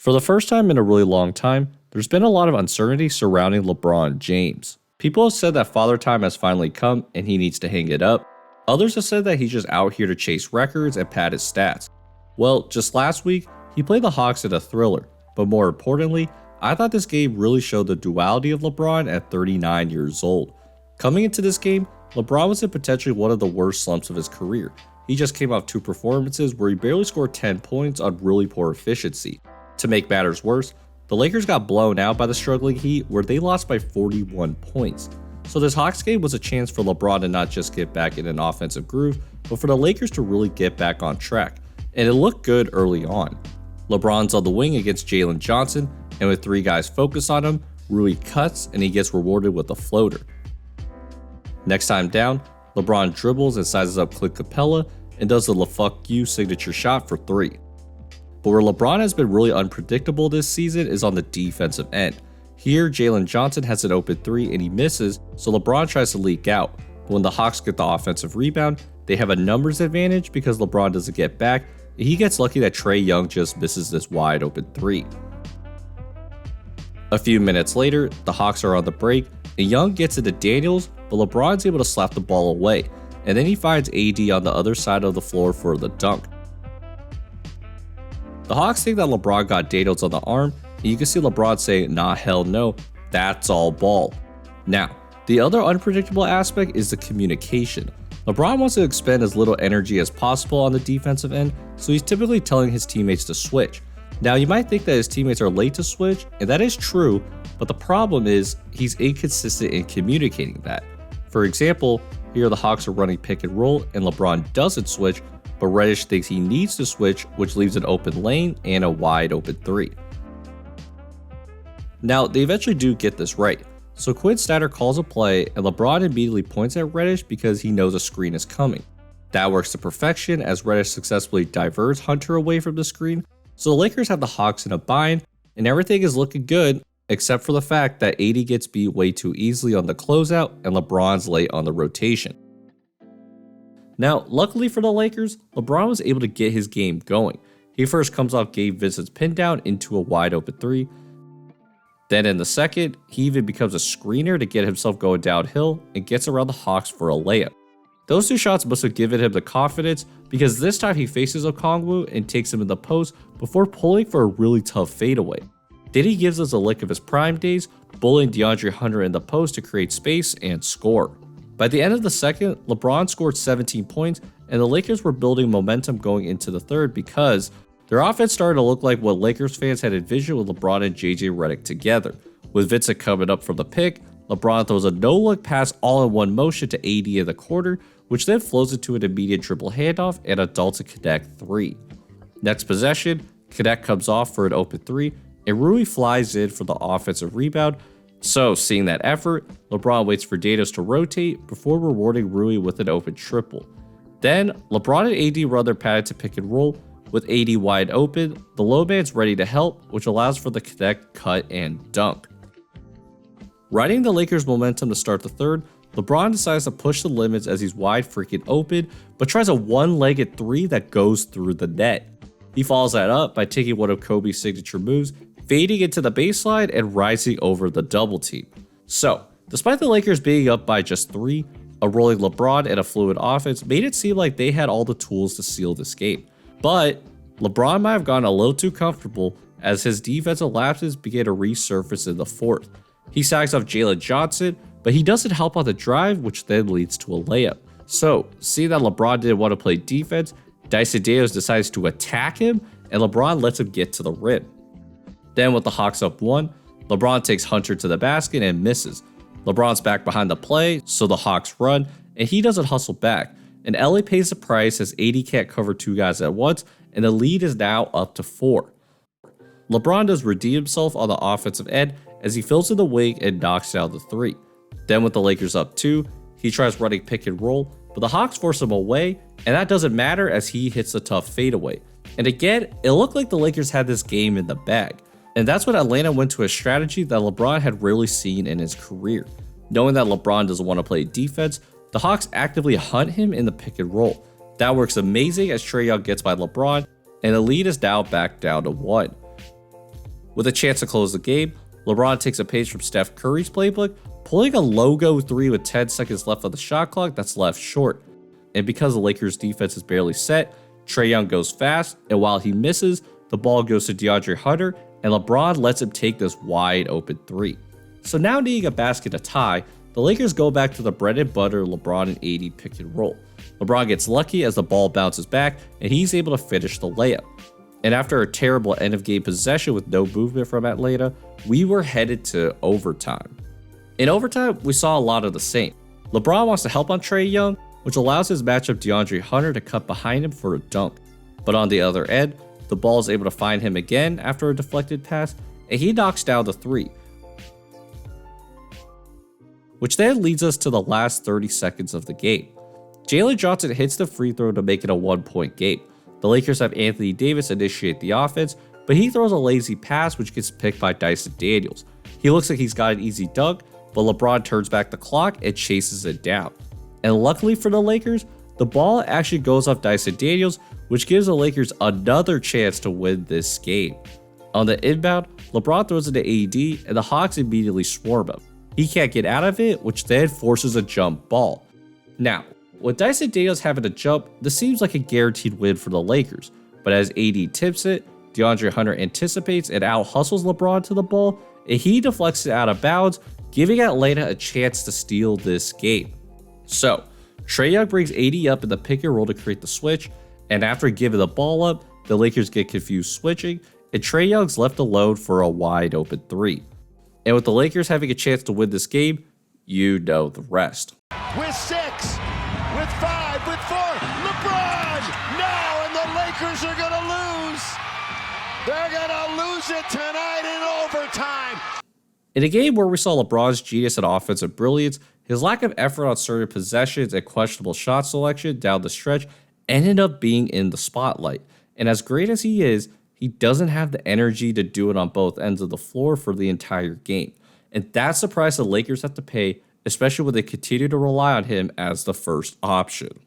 For the first time in a really long time, there's been a lot of uncertainty surrounding LeBron James. People have said that father time has finally come and he needs to hang it up. Others have said that he's just out here to chase records and pad his stats. Well, just last week, he played the Hawks in a thriller, but more importantly, I thought this game really showed the duality of LeBron at 39 years old. Coming into this game, LeBron was in potentially one of the worst slumps of his career. He just came off two performances where he barely scored 10 points on really poor efficiency. To make matters worse, the Lakers got blown out by the struggling Heat where they lost by 41 points. So this Hawks game was a chance for LeBron to not just get back in an offensive groove, but for the Lakers to really get back on track. And it looked good early on. LeBron's on the wing against Jalen Johnson, and with three guys focused on him, Rui cuts and he gets rewarded with a floater. Next time down, LeBron dribbles and sizes up Clint Capella and does the "fuck you" signature shot for three. But where LeBron has been really unpredictable this season is on the defensive end. Here, Jalen Johnson has an open three and he misses, so LeBron tries to leak out. But when the Hawks get the offensive rebound, they have a numbers advantage because LeBron doesn't get back, and he gets lucky that Trae Young just misses this wide open three. A few minutes later, the Hawks are on the break, and Young gets into Daniels, but LeBron's able to slap the ball away, and then he finds AD on the other side of the floor for the dunk. The Hawks think that LeBron got Daniels on the arm, and you can see LeBron saying, "Nah, hell no, that's all ball." Now, the other unpredictable aspect is the communication. LeBron wants to expend as little energy as possible on the defensive end, so he's typically telling his teammates to switch. Now, you might think that his teammates are late to switch, and that is true, but the problem is he's inconsistent in communicating that. For example, here the Hawks are running pick and roll, and LeBron doesn't switch, but Reddish thinks he needs to switch, which leaves an open lane and a wide open three. Now, they eventually do get this right. So Quinn Snyder calls a play, and LeBron immediately points at Reddish because he knows a screen is coming. That works to perfection as Reddish successfully diverts Hunter away from the screen, so the Lakers have the Hawks in a bind, and everything is looking good, except for the fact that AD gets beat way too easily on the closeout, and LeBron's late on the rotation. Now, luckily for the Lakers, LeBron was able to get his game going. He first comes off Gabe Vincent's pin down into a wide open three. Then in the second, he even becomes a screener to get himself going downhill and gets around the Hawks for a layup. Those two shots must have given him the confidence because this time he faces Okongwu and takes him in the post before pulling for a really tough fadeaway. Then he gives us a lick of his prime days, bullying DeAndre Hunter in the post to create space and score. By the end of the second, LeBron scored 17 points, and the Lakers were building momentum going into the third because their offense started to look like what Lakers fans had envisioned with LeBron and JJ Redick together. With Vincent coming up from the pick, LeBron throws a no-look pass all in one motion to AD in the quarter, which then flows into an immediate dribble handoff and a Dalton Connect three. Next possession, Connect comes off for an open three, and Rui flies in for the offensive rebound. So, seeing that effort, LeBron waits for Daniels to rotate before rewarding Rui with an open triple. Then, LeBron and AD run their pattern to pick and roll. With AD wide open, the low man's ready to help, which allows for the connect, cut, and dunk. Riding the Lakers' momentum to start the third, LeBron decides to push the limits as he's wide freaking open, but tries a one-legged three that goes through the net. He follows that up by taking one of Kobe's signature moves, fading into the baseline and rising over the double team. So, despite the Lakers being up by just three, a rolling LeBron and a fluid offense made it seem like they had all the tools to seal this game. But LeBron might have gotten a little too comfortable as his defensive lapses began to resurface in the fourth. He sags off Jalen Johnson, but he doesn't help on the drive, which then leads to a layup. So, seeing that LeBron didn't want to play defense, Dyson Daniels decides to attack him, and LeBron lets him get to the rim. Then with the Hawks up one, LeBron takes Hunter to the basket and misses. LeBron's back behind the play, so the Hawks run, and he doesn't hustle back. And LA pays the price as AD can't cover two guys at once, and the lead is now up to 4. LeBron does redeem himself on the offensive end as he fills in the wing and knocks down the three. Then with the Lakers up 2, he tries running pick and roll, but the Hawks force him away, and that doesn't matter as he hits a tough fadeaway. And again, it looked like the Lakers had this game in the bag. And that's when Atlanta went to a strategy that LeBron had rarely seen in his career. Knowing that LeBron doesn't want to play defense, the Hawks actively hunt him in the pick and roll. That works amazing as Trae Young gets by LeBron, and the lead is now back down to 1. With a chance to close the game, LeBron takes a page from Steph Curry's playbook, pulling a logo 3 with 10 seconds left on the shot clock that's left short. And because the Lakers defense is barely set, Trae Young goes fast, and while he misses, the ball goes to DeAndre Hunter, and LeBron lets him take this wide open 3. So now needing a basket to tie, the Lakers go back to the bread and butter LeBron and AD pick and roll. LeBron gets lucky as the ball bounces back, and he's able to finish the layup. And after a terrible end of game possession with no movement from Atlanta, we were headed to overtime. In overtime, we saw a lot of the same. LeBron wants to help on Trae Young, which allows his matchup DeAndre Hunter to cut behind him for a dunk. But on the other end, the ball is able to find him again after a deflected pass, and he knocks down the 3. Which then leads us to the last 30 seconds of the game. Jalen Johnson hits the free throw to make it a 1-point game. The Lakers have Anthony Davis initiate the offense, but he throws a lazy pass which gets picked by Dyson Daniels. He looks like he's got an easy dunk, but LeBron turns back the clock and chases it down. And luckily for the Lakers, the ball actually goes off Dyson Daniels, which gives the Lakers another chance to win this game. On the inbound, LeBron throws it to AD, and the Hawks immediately swarm him. He can't get out of it, which then forces a jump ball. Now, with Dyson Daniels having to jump, this seems like a guaranteed win for the Lakers, but as AD tips it, DeAndre Hunter anticipates and out-hustles LeBron to the ball, and he deflects it out of bounds, giving Atlanta a chance to steal this game. So, Trae Young brings AD up in the pick and roll to create the switch, and after giving the ball up, the Lakers get confused switching, and Trae Young's left alone for a wide open 3. And with the Lakers having a chance to win this game, you know the rest. With 6, with 5, with 4, LeBron! No, and the Lakers are gonna lose! They're gonna lose it tonight in overtime! In a game where we saw LeBron's genius and offensive brilliance, his lack of effort on certain possessions and questionable shot selection down the stretch ended up being in the spotlight. And as great as he is, he doesn't have the energy to do it on both ends of the floor for the entire game. And that's the price the Lakers have to pay, especially when they continue to rely on him as the first option.